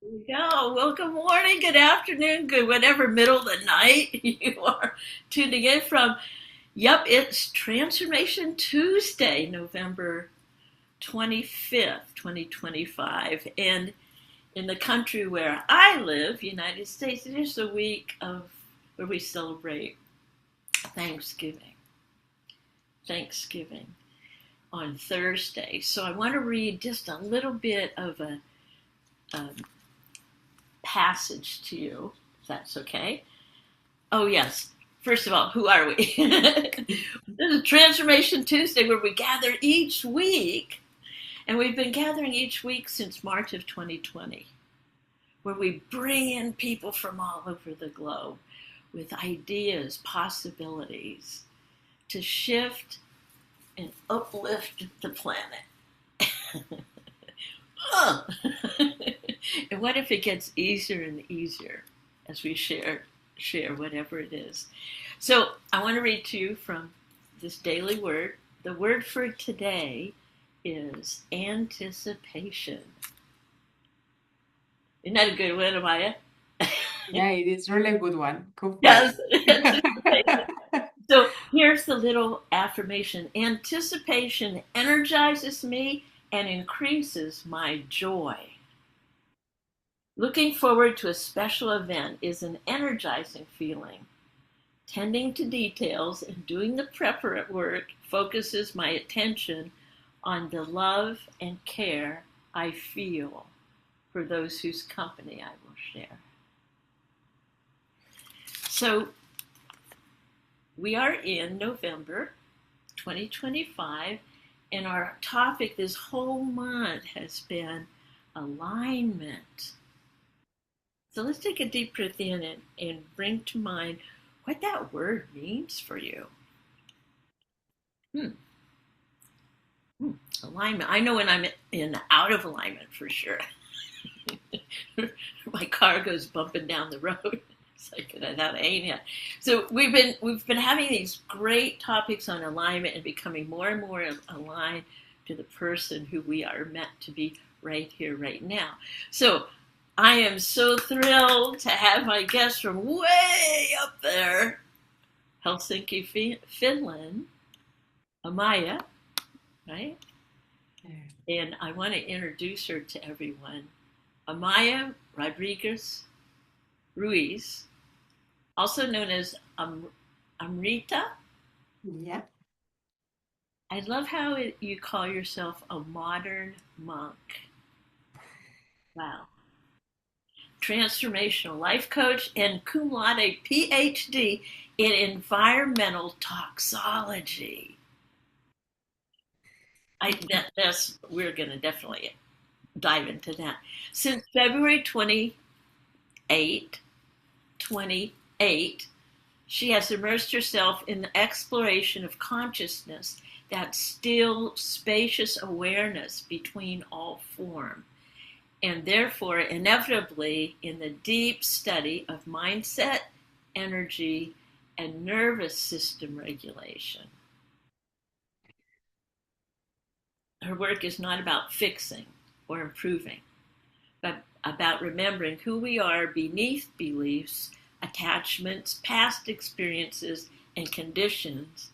There you go. Well, good morning, good afternoon, good whatever middle of the night you are tuning in from. Yep, it's Transformation Tuesday, November 25th, 2025. And in the country where I live, United States, it is the week of where we celebrate Thanksgiving. Thanksgiving on Thursday. So I want to read just a little bit of a passage to you, if that's okay. Oh, yes. First of all, who are we? This is Transformation Tuesday, where we gather each week, and we've been gathering each week since March of 2020, where we bring in people from all over the globe with ideas, possibilities to shift and uplift the planet. And what if it gets easier and easier as we share whatever it is? So I want to read to you from this daily word. The word for today is anticipation. Isn't that a good one, Amaya? Yeah, it is really a good one. Go for it. Yes, anticipation. So here's the little affirmation. Anticipation energizes me and increases my joy. Looking forward to a special event is an energizing feeling. Tending to details and doing the prep work focuses my attention on the love and care I feel for those whose company I will share. So we are in November 2025, and our topic this whole month has been alignment. So let's take a deep breath in and bring to mind what that word means for you. Hmm. Alignment. I know when I'm in out of alignment for sure. My car goes bumping down the road. It's like that ain't it. So we've been having these great topics on alignment and becoming more and more aligned to the person who we are meant to be right here, right now. So I am so thrilled to have my guest from way up there, Helsinki, Finland, Amaya, right? And I want to introduce her to everyone. Amaya Rodriguez Ruiz, also known as Amrita. Yeah. I love how you call yourself a modern monk. Wow. Transformational life coach and cum laude PhD in environmental toxology. We're going to definitely dive into that. Since February 28, she has immersed herself in the exploration of consciousness, that still, spacious awareness between all form, and therefore, inevitably, in the deep study of mindset, energy, and nervous system regulation. Her work is not about fixing or improving, but about remembering who we are beneath beliefs, attachments, past experiences, and conditions,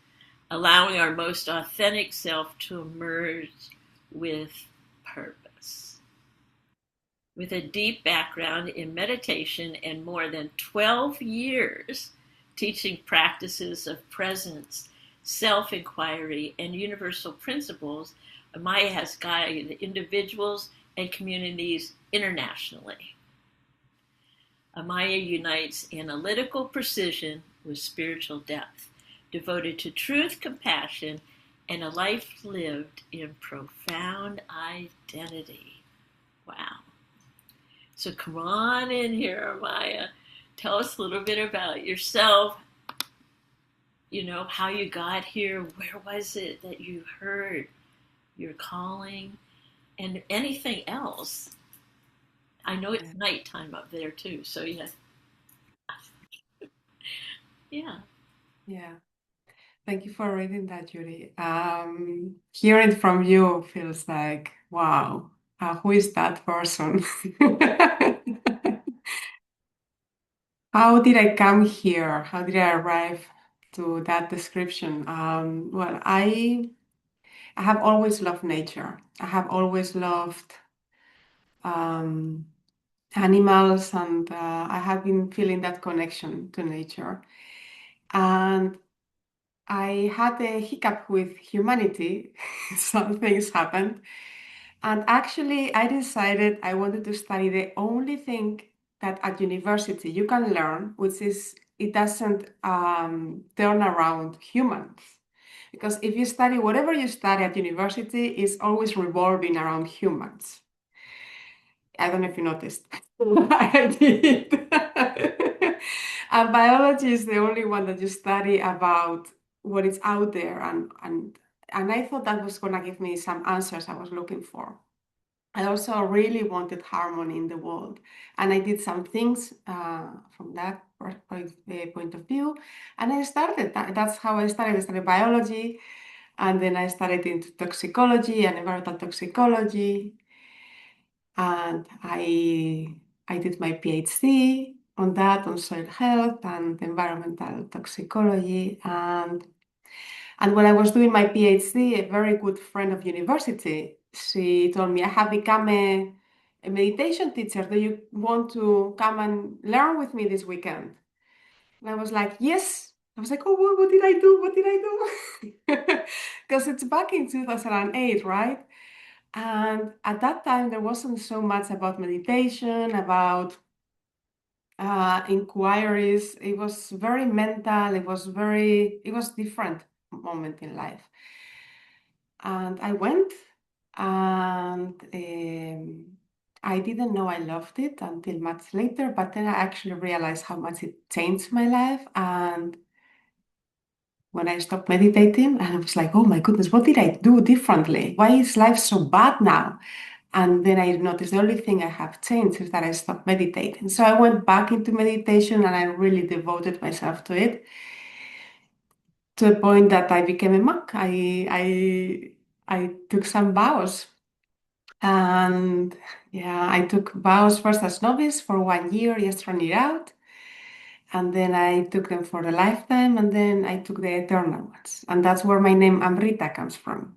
allowing our most authentic self to emerge with purpose. With a deep background in meditation and more than 12 years teaching practices of presence, self inquiry, and universal principles, Amaya has guided individuals and communities internationally. Amaya unites analytical precision with spiritual depth, devoted to truth, compassion, and a life lived in profound identity. Wow. So come on in here, Amaya. Tell us a little bit about yourself, how you got here, where was it that you heard your calling, and anything else. I know it's Yeah. nighttime up there too, so yeah. Yeah. Yeah. Thank you for reading that, Judy. Hearing from you feels like, wow, who is that person? How did I come here? How did I arrive to that description? Well, I have always loved nature. I have always loved um, animals, and I have been feeling that connection to nature. And I had a hiccup with humanity. Some things happened. And actually, I decided I wanted to study the only thing that at university you can learn, which is it doesn't turn around humans. Because if you study whatever you study at university, is always revolving around humans. I don't know if you noticed. I did. And biology is the only one that you study about what is out there, and I thought that was gonna give me some answers I was looking for. I also really wanted harmony in the world, and I did some things from that point of view, and I started. That's how I started. I studied biology, and then I started into toxicology and environmental toxicology, and I did my PhD on that, on soil health and environmental toxicology. And when I was doing my PhD, a very good friend of university, she told me, I have become a meditation teacher. Do you want to come and learn with me this weekend? And I was like, yes. I was like, oh, what did I do? What did I do? Because it's back in 2008, right? And at that time, there wasn't so much about meditation, about inquiries. It was very mental. It was different moment in life. And I went, and I didn't know I loved it until much later, but then I actually realized how much it changed my life. And when I stopped meditating, and I was like, oh my goodness, what did I do differently? Why is life so bad now? And then I noticed the only thing I have changed is that I stopped meditating. So I went back into meditation and I really devoted myself to it to the point that I became a monk. I took some vows. And yeah, I took vows first as novice for 1 year, yes, run it out. And then I took them for a lifetime, and then I took the eternal ones. And that's where my name Amrita comes from.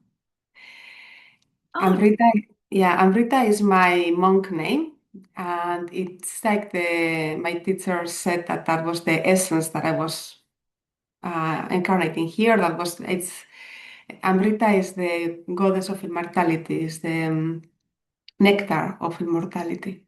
Oh, Amrita, yeah, Amrita is my monk name. And it's like my teacher said that that was the essence that I was incarnating here. Amrita is the goddess of immortality, is the nectar of immortality.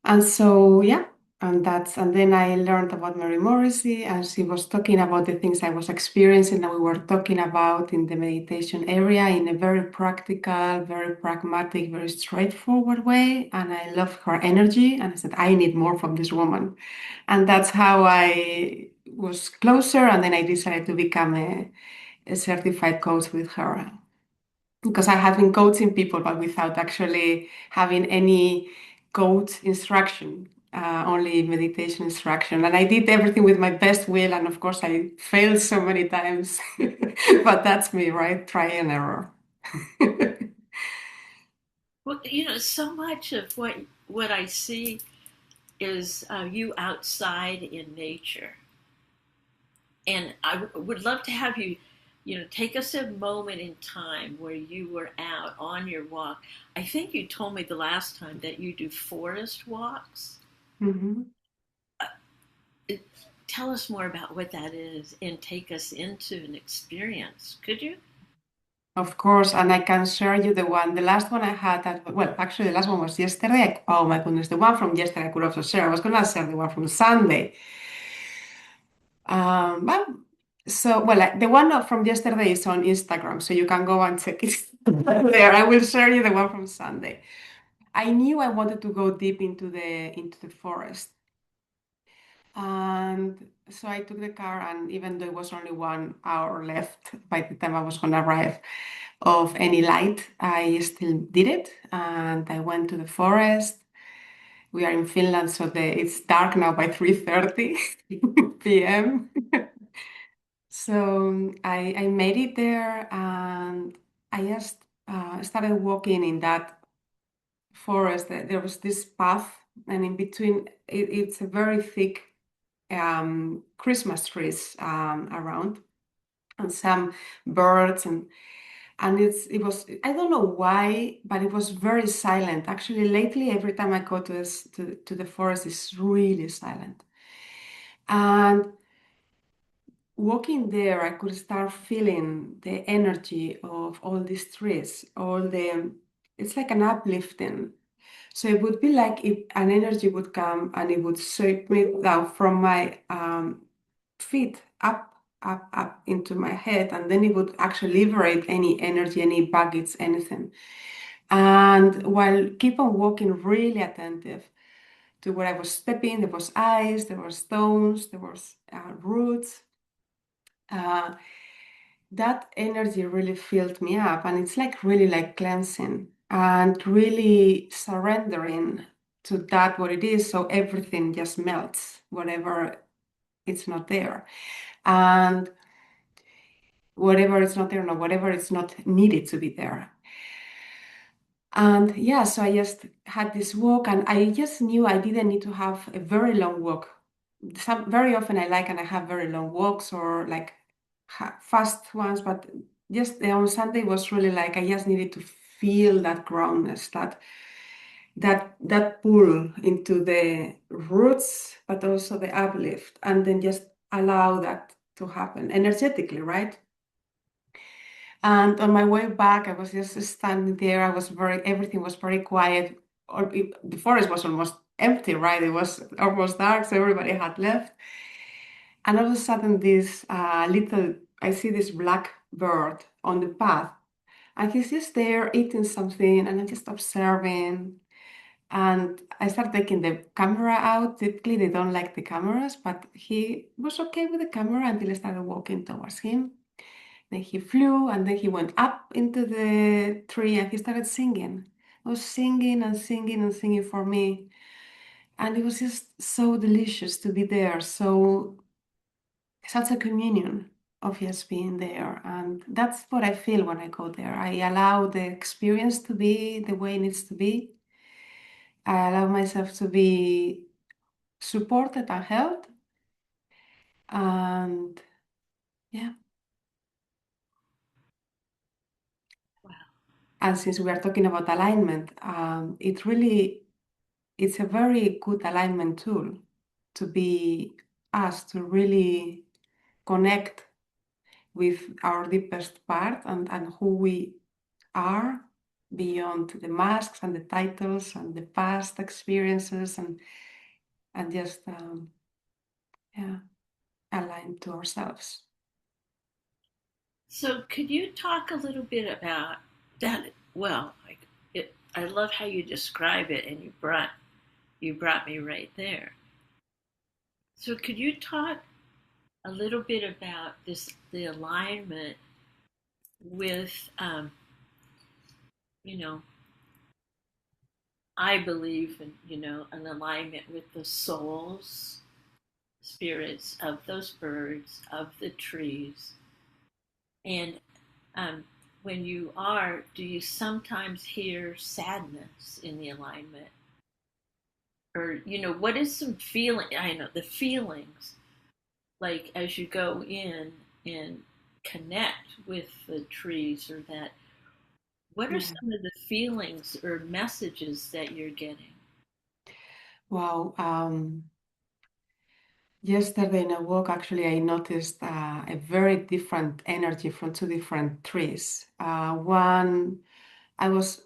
And so, yeah, and then I learned about Mary Morrissey, and she was talking about the things I was experiencing that we were talking about in the meditation area in a very practical, very pragmatic, very straightforward way. And I loved her energy, and I said, I need more from this woman. And that's how I was closer, and then I decided to become a certified coach with her because I have been coaching people, but without actually having any coach instruction, only meditation instruction. And I did everything with my best will, and of course, I failed so many times. But that's me, right? Try and error. well, you know, so much of what I see is you outside in nature, and would love to have you, you know, take us a moment in time where you were out on your walk. I think you told me the last time that you do forest walks. Mhm. Uh, it, Tell us more about what that is and take us into an experience, could you? Of course, and I can share you the last one I had that, well, actually, the last one was yesterday. Oh my goodness, the one from yesterday I could also share. I was going to share the one from Sunday. But the one from yesterday is on Instagram, so you can go and check it there. I will share you the one from Sunday. I knew I wanted to go deep into the forest, and so I took the car, and even though it was only 1 hour left by the time I was going to arrive of any light, I still did it, and I went to the forest. We are in Finland, so it's dark now by 3:30 p.m. So I made it there, and I just started walking in that forest. There was this path and in between it's a very thick Christmas trees around, and some birds, and it was, I don't know why, but it was very silent. Actually, lately, every time I go to the forest, it's really silent. And walking there, I could start feeling the energy of all these trees, it's like an uplifting. So it would be like if an energy would come and it would sweep me down from my feet up into my head, and then it would actually liberate any energy, any baggage, anything. And while keep on walking, really attentive to where I was stepping, there was ice, there were stones, there was roots. Uh, that energy really filled me up, and it's like really like cleansing and really surrendering to that what it is, so everything just melts, whatever it's not there, and whatever it's not there, no, whatever it's not needed to be there. And yeah, so I just had this walk, and I just knew I didn't need to have a very long walk. Very often and I have very long walks or like fast ones, but just on Sunday was really like I just needed to feel that groundness, that pull into the roots, but also the uplift, and then just allow that to happen energetically, right? And on my way back, I was just standing there. Everything was very quiet. The forest was almost empty, right? It was almost dark, so everybody had left. And all of a sudden, I see this black bird on the path, and he's just there eating something, and I'm just observing. And I started taking the camera out. Typically, they don't like the cameras, but he was okay with the camera until I started walking towards him. Then he flew, and then he went up into the tree and he started singing. He was singing and singing and singing for me. And it was just so delicious to be there. So, such a communion of just being there. And that's what I feel when I go there. I allow the experience to be the way it needs to be. I allow myself to be supported and held. And yeah. Wow. And since we are talking about alignment, it's a very good alignment tool to be us to really connect with our deepest part and who we are beyond the masks and the titles and the past experiences and just yeah, align to ourselves. So, could you talk a little bit about that? Well, I love how you describe it, and you brought me right there. So, could you talk a little bit about the alignment with, you know, I believe in, an alignment with the souls, spirits of those birds, of the trees, and um, when do you sometimes hear sadness in the alignment? Or, what is some feeling? I know the feelings, like as you go in and connect with the trees or that, what are Yeah. some of the feelings or messages that you're getting? Wow. Yesterday in a walk, actually, I noticed a very different energy from two different trees. One, I was,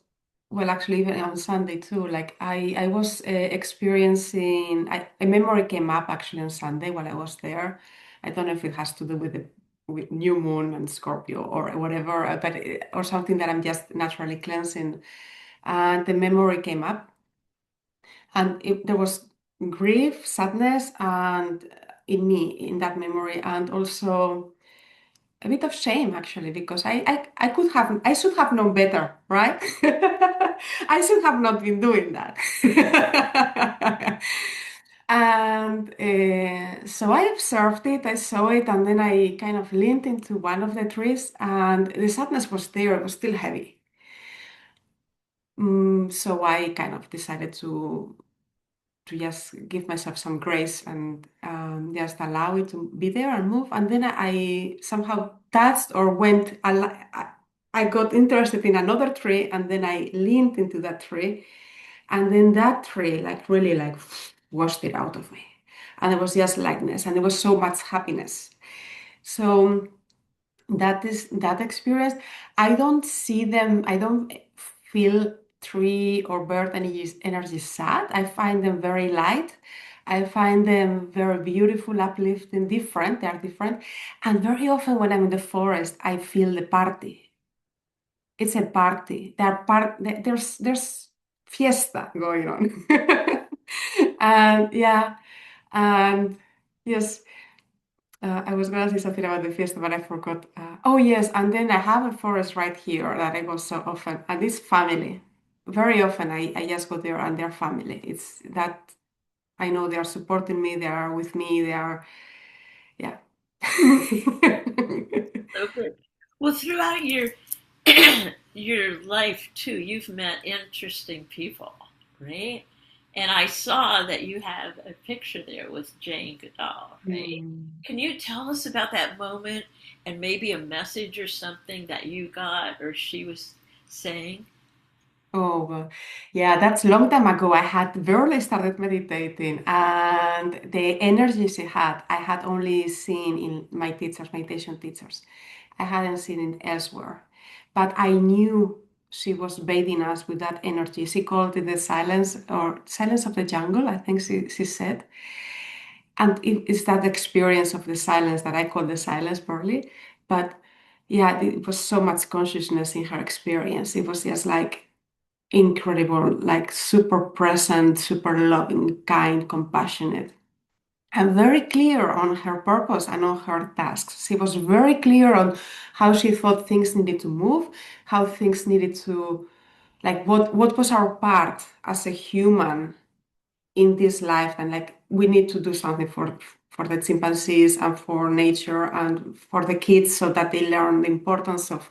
well, actually, even on Sunday too, like I was experiencing, a memory came up actually on Sunday while I was there. I don't know if it has to do with new moon and Scorpio or whatever, or something that I'm just naturally cleansing. And the memory came up, and there was grief, sadness, and in me in that memory, and also a bit of shame actually, because I should have known better, right? I should have not been doing that. And so I observed it, I saw it, and then I kind of leaned into one of the trees, and the sadness was there, it was still heavy. So I kind of decided to just give myself some grace and just allow it to be there and move. And then I somehow touched or went, I got interested in another tree, and then I leaned into that tree, and then that tree like really like washed it out of me. And it was just lightness, and it was so much happiness. So that is that experience. I don't see them, I don't feel tree or bird energy sad. I find them very light. I find them very beautiful, uplifting, different. They are different. And very often when I'm in the forest, I feel the party. It's a party. There's fiesta going on. And yeah, and yes, I was gonna say something about the fiesta, but I forgot. Oh yes, and then I have a forest right here that I go so often, and it's family. Very often I just go there and they're family. It's that I know they are supporting me, they are with me, they are, yeah. So good. Well, throughout your your life too, you've met interesting people, right? And I saw that you have a picture there with Jane Goodall, right? Mm. Can you tell us about that moment and maybe a message or something that you got or she was saying? Oh, well, yeah, that's long time ago. I had barely started meditating, and the energy she had, I had only seen in my teachers, meditation teachers. I hadn't seen it elsewhere. But I knew she was bathing us with that energy. She called it the silence or silence of the jungle, I think she said. And it's that experience of the silence that I call the silence, probably. But yeah, it was so much consciousness in her experience. It was just like incredible, like super present, super loving, kind, compassionate, and very clear on her purpose and on her tasks. She was very clear on how she thought things needed to move, how things needed to, like what was our part as a human in this life, and like we need to do something for the chimpanzees and for nature and for the kids so that they learn the importance of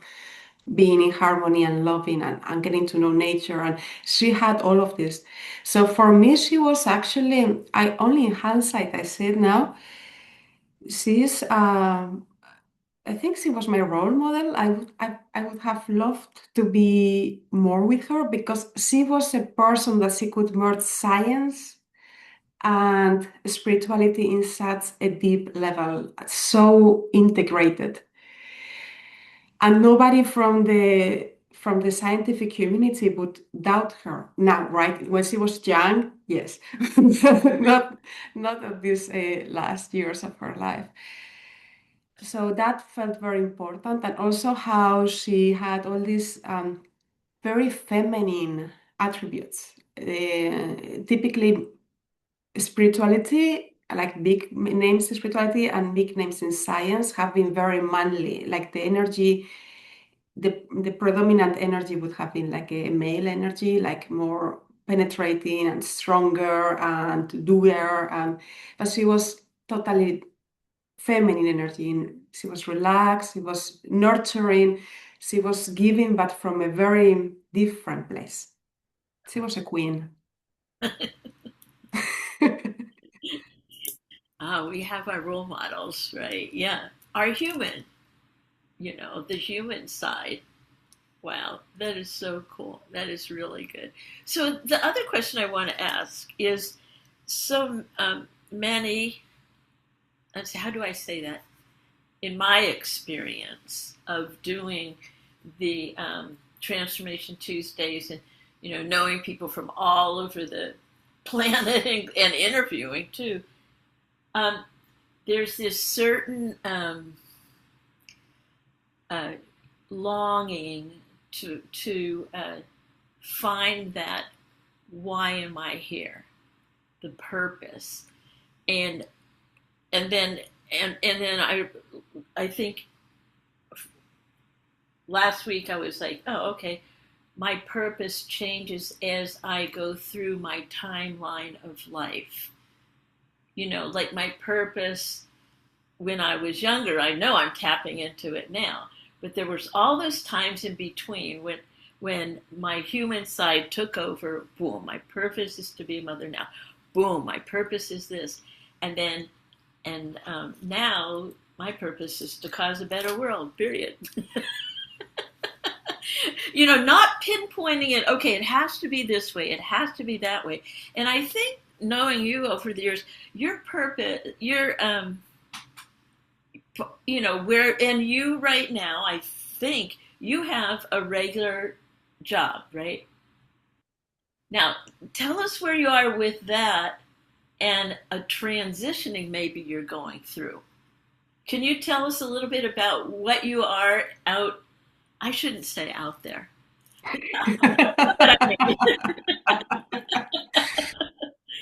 being in harmony and loving and getting to know nature. And she had all of this. So for me, she was actually, I only in hindsight, I see it now, she's, I think she was my role model. I would have loved to be more with her because she was a person that she could merge science and spirituality in such a deep level, so integrated. And nobody from the scientific community would doubt her now, right? When she was young, yes, not not of these last years of her life. So that felt very important, and also how she had all these very feminine attributes. Typically, spirituality, like big names in spirituality and big names in science, have been very manly. Like the energy, the predominant energy would have been like a male energy, like more penetrating and stronger and doer. And but she was totally feminine energy. And she was relaxed. She was nurturing. She was giving, but from a very different place. She was a queen. We have our role models, right? Yeah. Our human, the human side. Wow, that is so cool. That is really good. So the other question I want to ask is, so many, let's see, how do I say that? In my experience of doing the Transformation Tuesdays and, knowing people from all over the planet and interviewing too, um, there's this certain uh, longing to find that why am I here, the purpose, and and then and then I think last week I was like, oh, okay, my purpose changes as I go through my timeline of life. Like my purpose when I was younger, I know I'm tapping into it now. But there was all those times in between when my human side took over. Boom, my purpose is to be a mother now. boom, my purpose is this. And then, now my purpose is to cause a better world, period. Not pinpointing it, okay, it has to be this way, it has to be that way. And I think knowing you over the years, your purpose, where, and you right now, I think you have a regular job, right? Now, tell us where you are with that and a transitioning maybe you're going through. Can you tell us a little bit about what you are out? I shouldn't say out there. But I mean,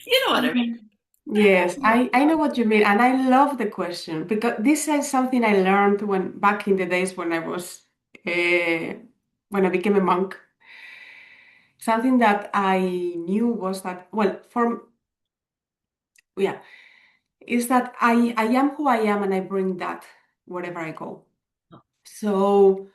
you know what I mean. Yes, I know what you mean, and I love the question because this is something I learned when back in the days when I was when I became a monk. Something that I knew was that, well, for yeah, is that I am who I am and I bring that wherever I go. So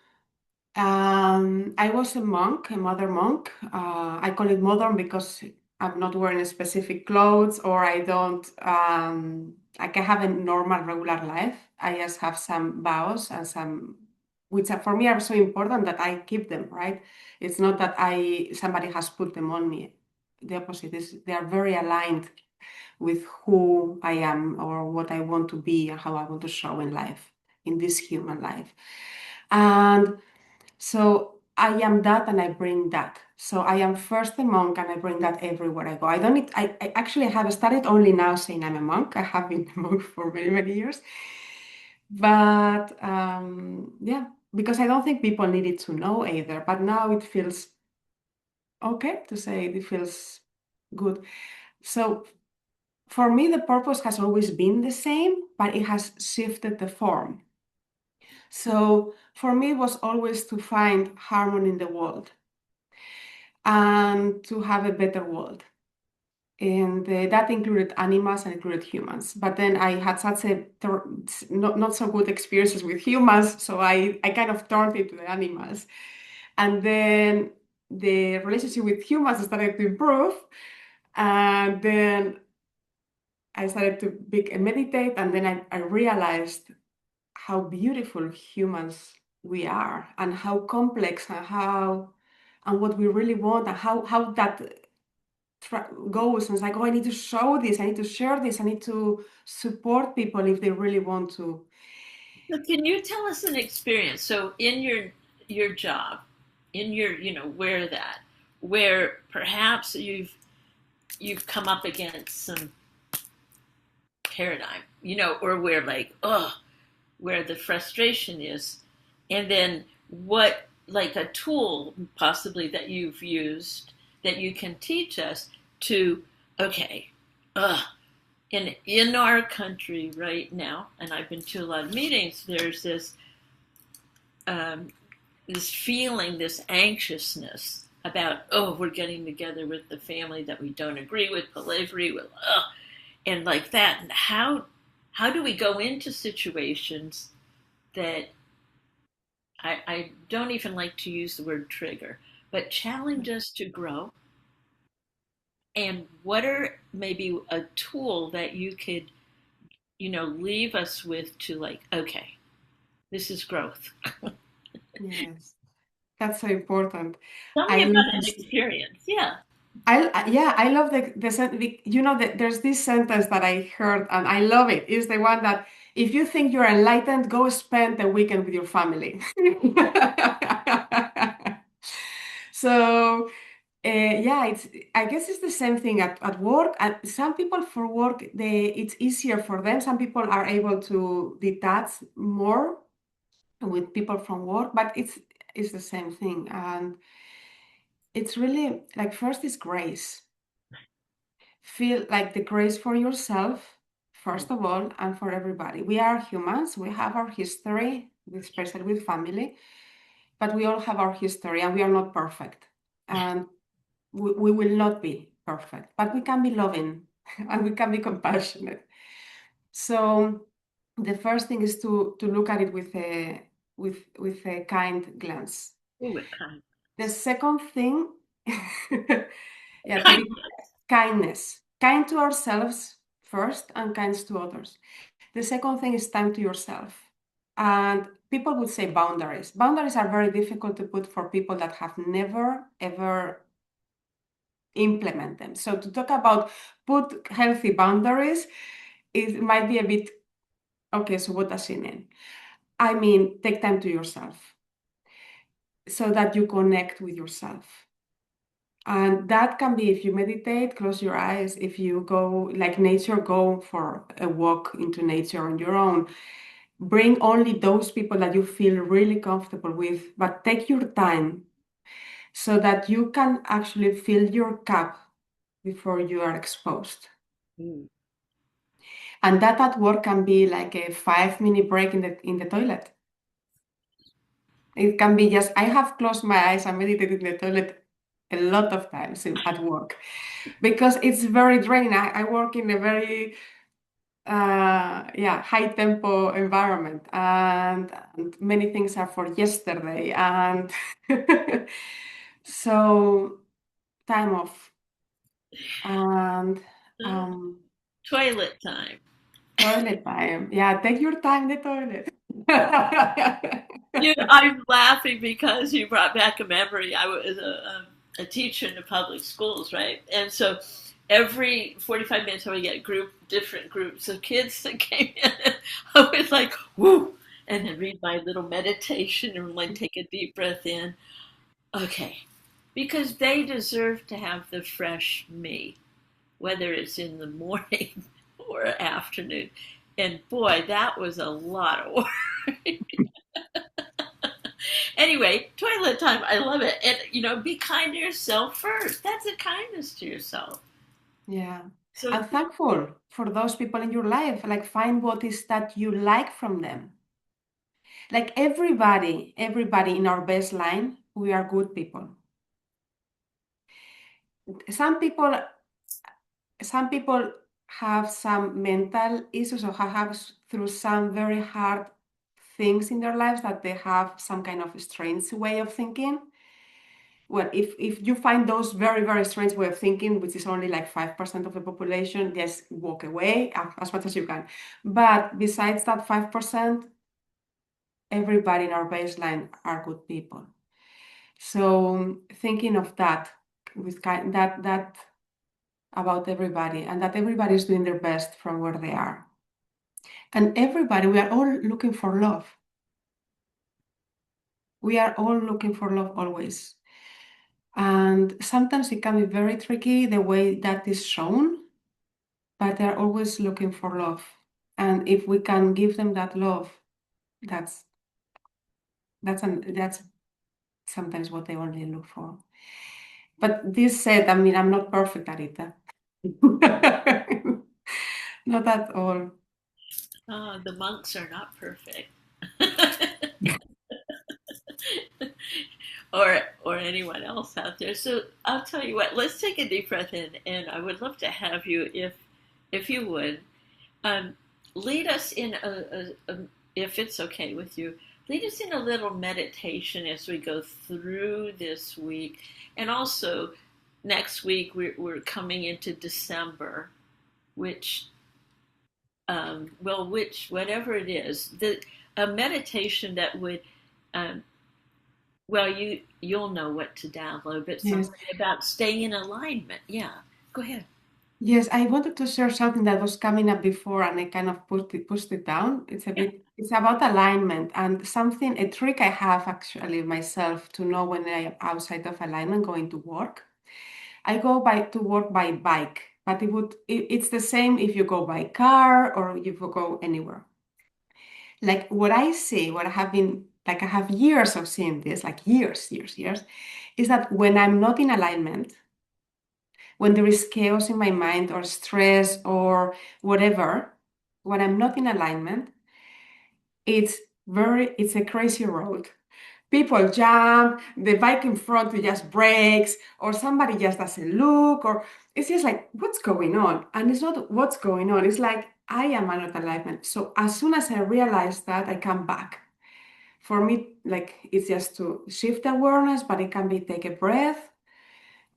I was a monk, a mother monk. I call it modern because I'm not wearing specific clothes or I don't, like I have a normal, regular life. I just have some vows and some, which for me are so important that I keep them, right? It's not that somebody has put them on me. The opposite is they are very aligned with who I am or what I want to be and how I want to show in life, in this human life. And so I am that and I bring that. So I am first a monk and I bring that everywhere I go. I don't need, I actually have started only now saying I'm a monk. I have been a monk for many, many years. But yeah, because I don't think people needed to know either. But now it feels okay to say it feels good. So for me, the purpose has always been the same, but it has shifted the form. So for me, it was always to find harmony in the world and to have a better world. And that included animals and included humans. But then I had such a not so good experiences with humans, so I kind of turned it to the animals. And then the relationship with humans started to improve. And then I started to meditate, and then I realized how beautiful humans we are, and how complex, and what we really want, and how that goes. And it's like, oh, I need to show this, I need to share this, I need to support people if they really want to. So can you tell us an experience? So in your job, in your where perhaps you've come up against some paradigm, or where like where the frustration is, and then what, like a tool possibly that you've used that you can teach us to, okay, in our country right now, and I've been to a lot of meetings, there's um, this feeling, this anxiousness about, oh, we're getting together with the family that we don't agree with, polygamy, with, and like that. And how do we go into situations that I don't even like to use the word trigger, but challenge us to grow? And what are maybe a tool that you could, leave us with to, like, okay, this is growth. Yes, that's so important. Tell I me love about an this. experience. Yeah. Yeah, I love there's this sentence that I heard and I love it. It's the one that if you think you're enlightened, go spend the weekend with your family. So yeah, I guess it's the same thing at work. And some people for work, it's easier for them. Some people are able to detach more with people from work, but it's the same thing. And it's really like first is grace. Feel like the grace for yourself, first of all, and for everybody. We are humans, we have our history, especially with family, but we all have our history and we are not perfect. And we will not be perfect, but we can be loving and we can be compassionate. So the first thing is to look at it with a kind glance. Ooh, with kindness. The second thing, yeah, to be Kindness. kindness. kind to ourselves first and kind to others. The second thing is time to yourself. And people would say boundaries. Boundaries are very difficult to put for people that have never, ever implement them. So to talk about put healthy boundaries, it might be a bit, okay, so what does it mean? I mean, take time to yourself so that you connect with yourself. And that can be if you meditate, close your eyes, if you go like nature, go for a walk into nature on your own. Bring only those people that you feel really comfortable with, but take your time so that you can actually fill your cup before you are exposed. Mm. And that at work can be like a 5 minute break in the toilet. It can be just, I have closed my eyes and meditated in the toilet a lot of times at work because it's very draining. I work in a very high tempo environment and many things are for yesterday and so time off and Uh, um, Toilet time. toilet time. Yeah, take your time in the toilet. I'm laughing because you brought back a memory. I was a teacher in the public schools, right? And so every 45 minutes I would get different groups of kids that came in. And I was like, woo, and then read my little meditation and like take a deep breath in. Okay, because they deserve to have the fresh me, whether it's in the morning or afternoon. And boy, that was a lot of work. Anyway, toilet time. I love it. And, be kind to yourself first. That's a kindness to yourself. Yeah. So, And thankful for those people in your life. Like find what is that you like from them. Like everybody in our baseline, we are good people. Some people, some people have some mental issues or have through some very hard things in their lives that they have some kind of strange way of thinking. Well, if you find those very, very strange way of thinking, which is only like 5% of the population, just walk away as much as you can. But besides that 5%, everybody in our baseline are good people. So thinking of that with that about everybody and that everybody is doing their best from where they are. And everybody, we are all looking for love. We are all looking for love always. And sometimes it can be very tricky the way that is shown, but they're always looking for love. And if we can give them that love, that's that's sometimes what they only look for. But this said, I mean, I'm not perfect at it. Not at all. the monks are not perfect. or anyone else out there. So I'll tell you what, let's take a deep breath in, and I would love to have you, if you would, um, lead us in if it's okay with you, lead us in a little meditation as we go through this week. And also, next week, we're coming into December, which, whatever it is, a meditation that would, um, well, you'll know what to download, but Yes. something about staying in alignment. Yeah, go ahead. Yes, I wanted to share something that was coming up before and I kind of pushed it down. Yeah. It's about alignment and something, a trick I have actually myself to know when I am outside of alignment going to work. I go to work by bike, but it's the same if you go by car or if you go anywhere. Like what I see, what I have been, like I have years of seeing this, like years, is that when I'm not in alignment, when there is chaos in my mind or stress or whatever, when I'm not in alignment, it's a crazy road. People jump, the bike in front just breaks, or somebody just doesn't look, or it's just like, what's going on? And it's not what's going on, it's like I am out of alignment. So as soon as I realize that, I come back. For me, like it's just to shift awareness, but it can be take a breath,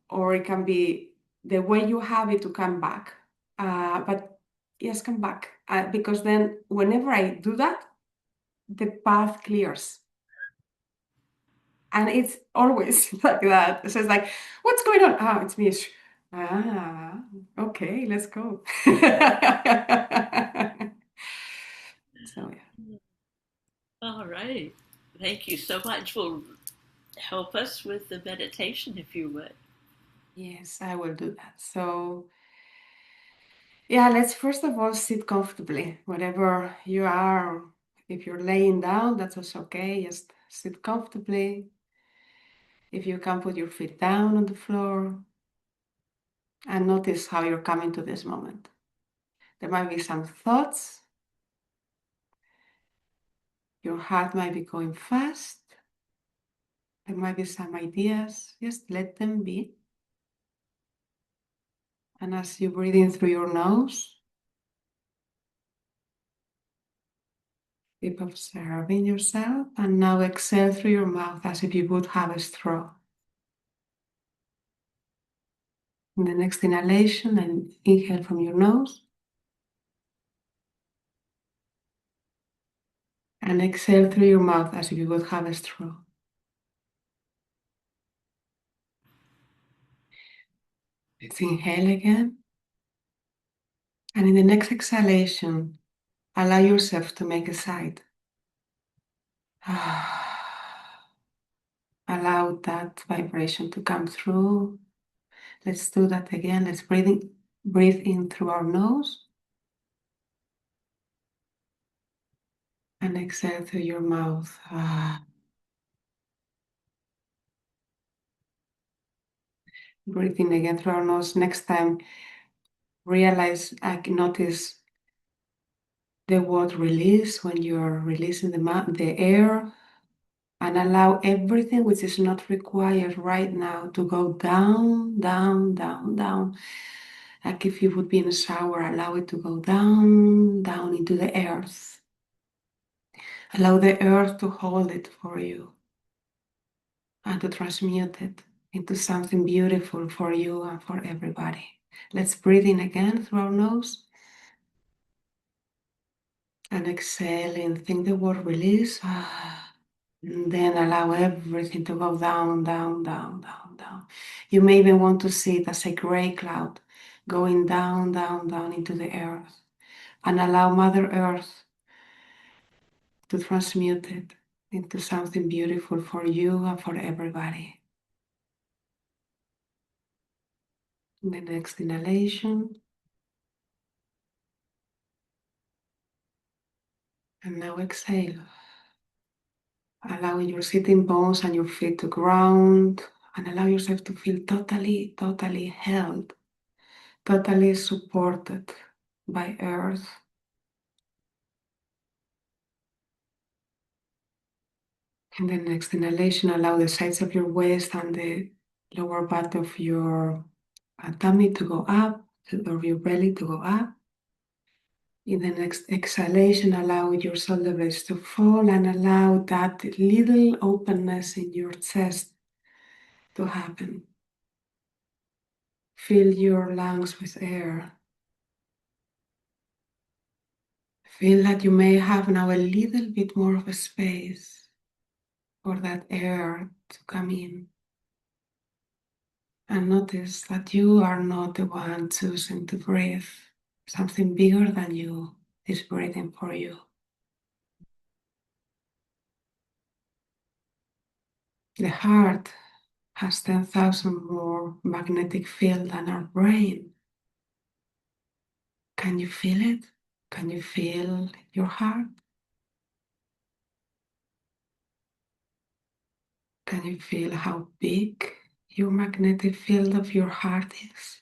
or it can be the way you have it to come back. But yes, come back. Because then whenever I do that, the path clears. And it's always like that. So it's like, what's going on? Ah, it's me. Okay, let's go. So yeah. All right. Thank you so much. Will help us with the meditation, if you would. Yes, I will do that. So yeah, let's first of all sit comfortably, wherever you are. If you're laying down, that's also okay. Just sit comfortably. If you can put your feet down on the floor and notice how you're coming to this moment. There might be some thoughts. Your heart might be going fast. There might be some ideas. Just let them be. And as you breathe in through your nose, keep observing yourself. And now exhale through your mouth as if you would have a straw. In the next inhalation, and inhale from your nose. And exhale through your mouth as if you would have a straw. Let's inhale again. And in the next exhalation, allow yourself to make a sigh. Allow that vibration to come through. Let's do that again. Let's breathe in through our nose and exhale through your mouth. Breathe in again through our nose. Next time, notice the word release when you're releasing the air, and allow everything which is not required right now to go down, down, down, down. Like if you would be in a shower, allow it to go down, down into the earth. Allow the earth to hold it for you and to transmute it into something beautiful for you and for everybody. Let's breathe in again through our nose. And exhaling, think the word release. And then allow everything to go down, down, down, down, down. You may even want to see it as a gray cloud going down, down, down into the earth. And allow Mother Earth to transmute it into something beautiful for you and for everybody. In the next inhalation. And now exhale. Allowing your sitting bones and your feet to ground, and allow yourself to feel totally, totally held, totally supported by earth. In the next inhalation, allow the sides of your waist and the lower part of your tummy to go up, or your belly to go up. In the next exhalation, allow your shoulder blades to fall and allow that little openness in your chest to happen. Fill your lungs with air. Feel that you may have now a little bit more of a space for that air to come in. And notice that you are not the one choosing to breathe. Something bigger than you is breathing for you. The heart has 10,000 more magnetic field than our brain. Can you feel it? Can you feel your heart? Can you feel how big your magnetic field of your heart is?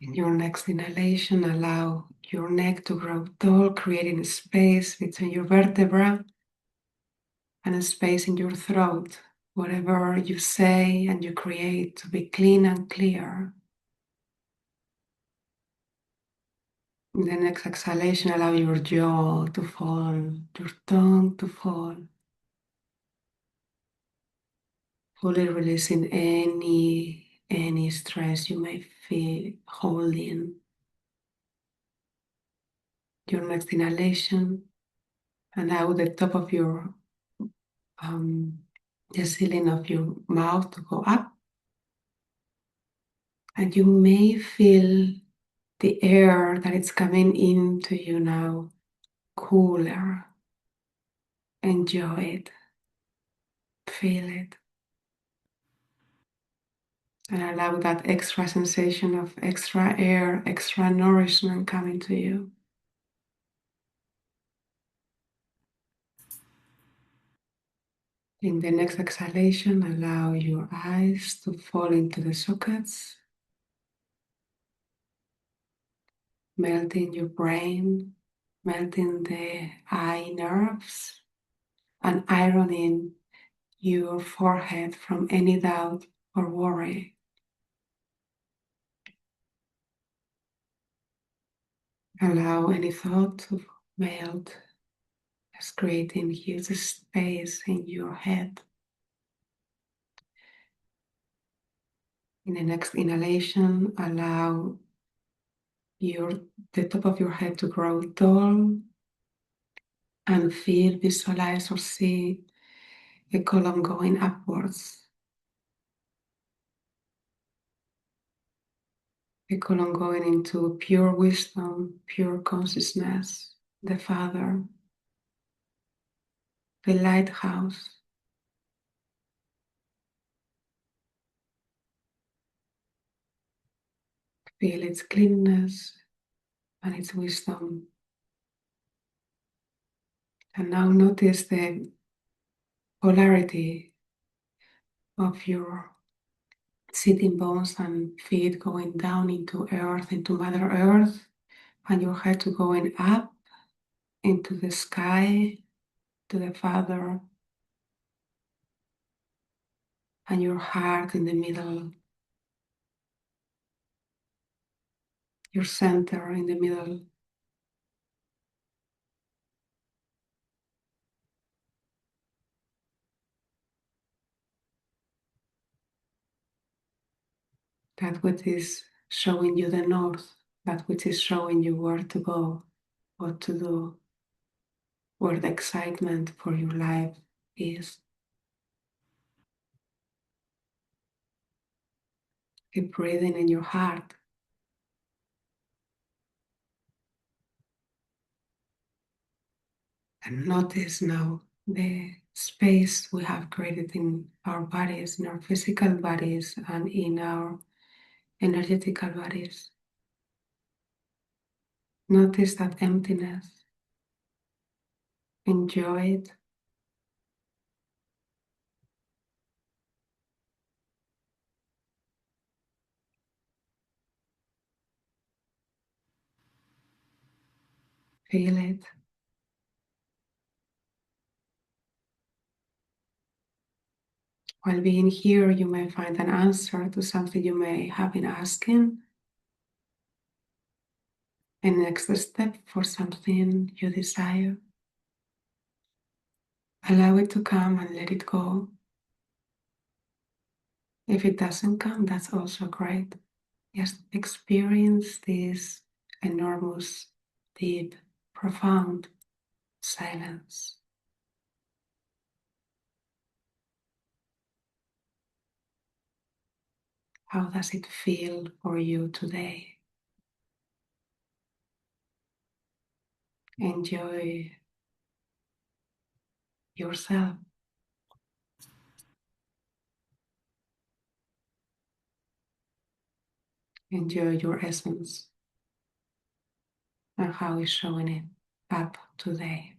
In your next inhalation, allow your neck to grow tall, creating a space between your vertebra and a space in your throat. whatever you say and you create to be clean and clear. In the next exhalation, allow your jaw to fall, your tongue to fall, fully releasing any stress you may feel holding. Your next inhalation, allow the top of your the ceiling of your mouth to go up, and you may feel the air that is coming into you now cooler. Enjoy it, feel it, and allow that extra sensation of extra air, extra nourishment coming to you. In the next exhalation, allow your eyes to fall into the sockets, melting your brain, melting the eye nerves, and ironing your forehead from any doubt or worry. Allow any thought to melt, as creating huge space in your head. In the next inhalation, allow the top of your head to grow tall and feel, visualize, or see a column going upwards. A column going into pure wisdom, pure consciousness, the Father, the lighthouse. Feel its cleanness and its wisdom. And now notice the polarity of your sitting bones and feet going down into earth, into Mother Earth, and your head to going up into the sky, to the Father, and your heart in the middle, your center in the middle. That which is showing you the north, that which is showing you where to go, what to do, where the excitement for your life is. Keep breathing in your heart. And notice now the space we have created in our bodies, in our physical bodies, and in our energetical bodies. Notice that emptiness. Enjoy it. Feel it. While being here, you may find an answer to something you may have been asking. A next step for something you desire. Allow it to come and let it go. If it doesn't come, that's also great. Just experience this enormous, deep, profound silence. How does it feel for you today? Enjoy yourself. Enjoy your essence and how it's showing it up today.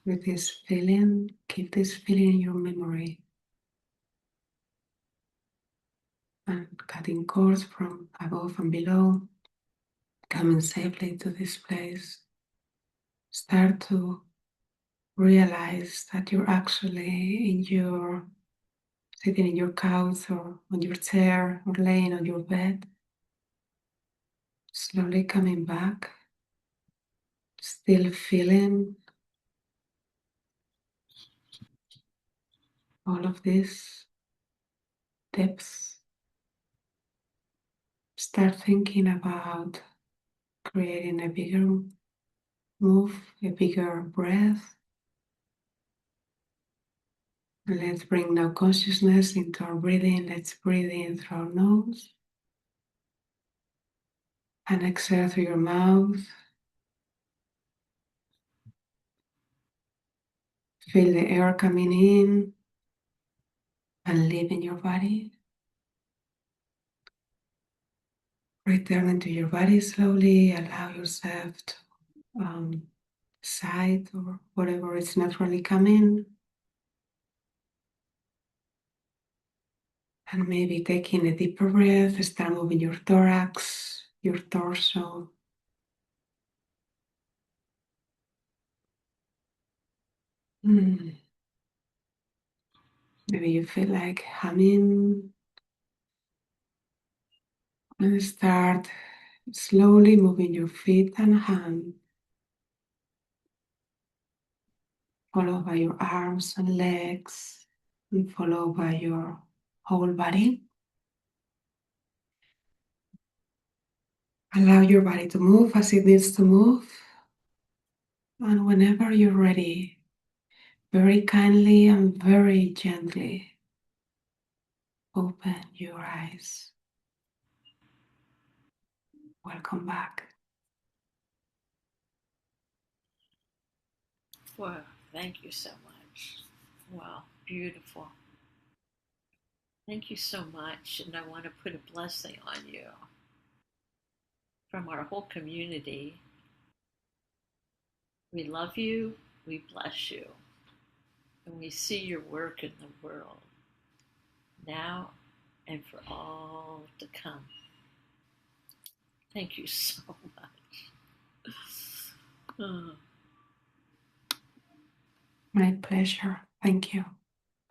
With this feeling, keep this feeling in your memory. cutting cords from above and below, coming safely to this place. Start to realize that you're actually sitting in your couch or on your chair or laying on your bed. Slowly coming back, still feeling all of this depths. Start thinking about creating a bigger move, a bigger breath. Let's bring now consciousness into our breathing. Let's breathe in through our nose and exhale through your mouth. Feel the air coming in and leaving your body. Return to your body slowly. Allow yourself to sigh or whatever is naturally coming. And maybe taking a deeper breath, start moving your thorax, your torso. Maybe you feel like humming and start slowly moving your feet and hands, followed by your arms and legs, and followed by your whole body. Allow your body to move as it needs to move. And whenever you're ready, very kindly and very gently, open your eyes. Welcome back. Wow, thank you so much. Wow, beautiful. Thank you so much. And I want to put a blessing on you from our whole community. We love you, we bless you, and we see your work in the world now and for all to come. Thank you so much. Oh. My pleasure. Thank you.